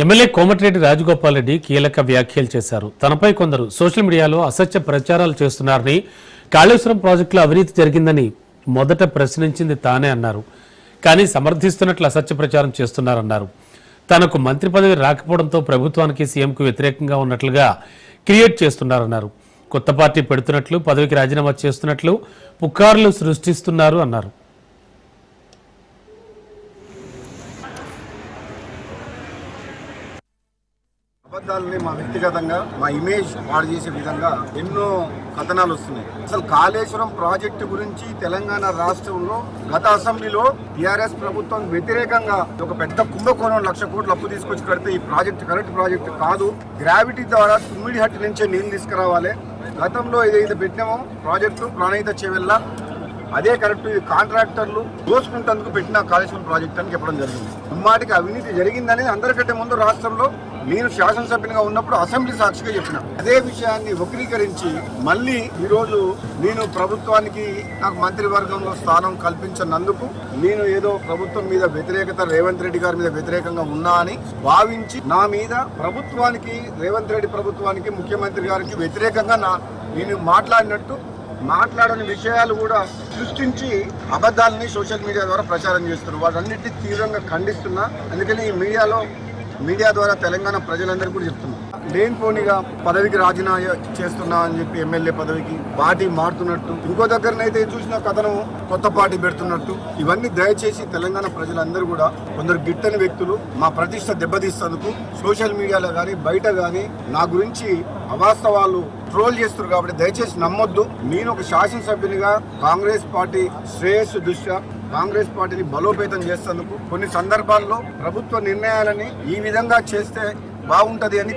MLA Komatireddy Rajagopal Reddy కీలక వ్యాఖ్యలు చేశారు. తనపై కొందరు సోషల్ మీడియాలో అసత్య ప్రచారాలు చేస్తున్నారని, కాళేశ్వరం ప్రాజెక్టులో అవినీతి జరిగిందని మొదట ప్రశ్నించింది తానే అన్నారు. కానీ సమర్థిస్తున్నట్లు అసత్య ప్రచారం చేస్తున్నారన్నారు. తనకు మంత్రి పదవి రాకపోవడంతో ప్రభుత్వానికి సీఎంకు వ్యతిరేకంగా ఉన్నట్లుగా క్రియేట్ చేస్తున్నారన్నారు. కొత్త పార్టీ పెడుతున్నట్లు, పదవికి రాజీనామా చేస్తున్నట్లు పుకార్లు సృష్టిస్తున్నారు అన్నారు. అబద్ధాలని మా వ్యక్తిగతంగా మా ఇమేజ్ పాడు చేసే విధంగా ఎన్నో కథనాలు వస్తున్నాయి. అసలు కాళేశ్వరం ప్రాజెక్టు గురించి తెలంగాణ రాష్ట్రంలో గత అసెంబ్లీలో టీఆర్ఎస్ ప్రభుత్వం వ్యతిరేకంగా ఒక పెద్ద కుంభకోణం 1,00,000 కోట్లు అప్పు తీసుకొచ్చి కడితే ఈ ప్రాజెక్టు కరెక్ట్ ప్రాజెక్టు కాదు, గ్రావిటీ ద్వారా తుమ్మిడిహట్టి నుంచే నీళ్లు తీసుకురావాలి, గతంలో ఏదైతే పెట్టినామో ప్రాజెక్టు ప్రాణహిత చేవెళ్ళ అదే కరెక్ట్, ఇది కాంట్రాక్టర్లు దోసుకుంటేందుకు పెట్టిన కాళేశ్వరం ప్రాజెక్ట్ అని చెప్పడం జరిగింది. అమ్మాటికి అవినీతి జరిగిందని అందరికంటే ముందు రాష్ట్రంలో నేను శాసనసభ్యునిగా ఉన్నప్పుడు అసెంబ్లీ సాక్షిగా చెప్పిన అదే విషయాన్ని వక్రీకరించి మళ్ళీ ఈరోజు నేను ప్రభుత్వానికి నాకు మంత్రివర్గంలో స్థానం కల్పించినందుకు నేను ఏదో ప్రభుత్వం మీద వ్యతిరేకత, రేవంత్ రెడ్డి గారి మీద వ్యతిరేకంగా ఉన్నా అని భావించి నా మీద ప్రభుత్వానికి, రేవంత్ రెడ్డి ప్రభుత్వానికి, ముఖ్యమంత్రి గారికి వ్యతిరేకంగా నేను మాట్లాడని విషయాలు కూడా సృష్టించి అబద్ధాలని సోషల్ మీడియా ద్వారా ప్రచారం చేస్తున్నారు. వాటన్నిటిని తీవ్రంగా ఖండిస్తున్నా. అందుకని ఈ మీడియా ద్వారా తెలంగాణ ప్రజలందరికీ కూడా చెప్తున్నా, లేనిపోనిగా పదవికి రాజీనామా చేస్తున్నా అని చెప్పి ఎమ్మెల్యే పదవికి పార్టీ మారుతున్నట్టు, ఇంకో దగ్గరనైతే చూసిన కథనం కొత్త పార్టీ పెడుతున్నట్టు, ఇవన్నీ దయచేసి తెలంగాణ ప్రజలందరూ కూడా కొందరు గిట్టని వ్యక్తులు మా ప్రతిష్ట దెబ్బతీస్తేందుకు సోషల్ మీడియాలో కానీ బయట కానీ నా గురించి అవాస్తవాలు ట్రోల్ చేస్తున్నారు. కాబట్టి దయచేసి నమ్మొద్దు. నేను ఒక శాసనసభ్యునిగా కాంగ్రెస్ పార్టీ శ్రేయస్సు దృష్ట్యా కాంగ్రెస్ పార్టీని బలోపేతం చేసేందుకు కొన్ని సందర్భాల్లో ప్రభుత్వ నిర్ణయాలని ఈ విధంగా చేస్తే బాగుంటది అని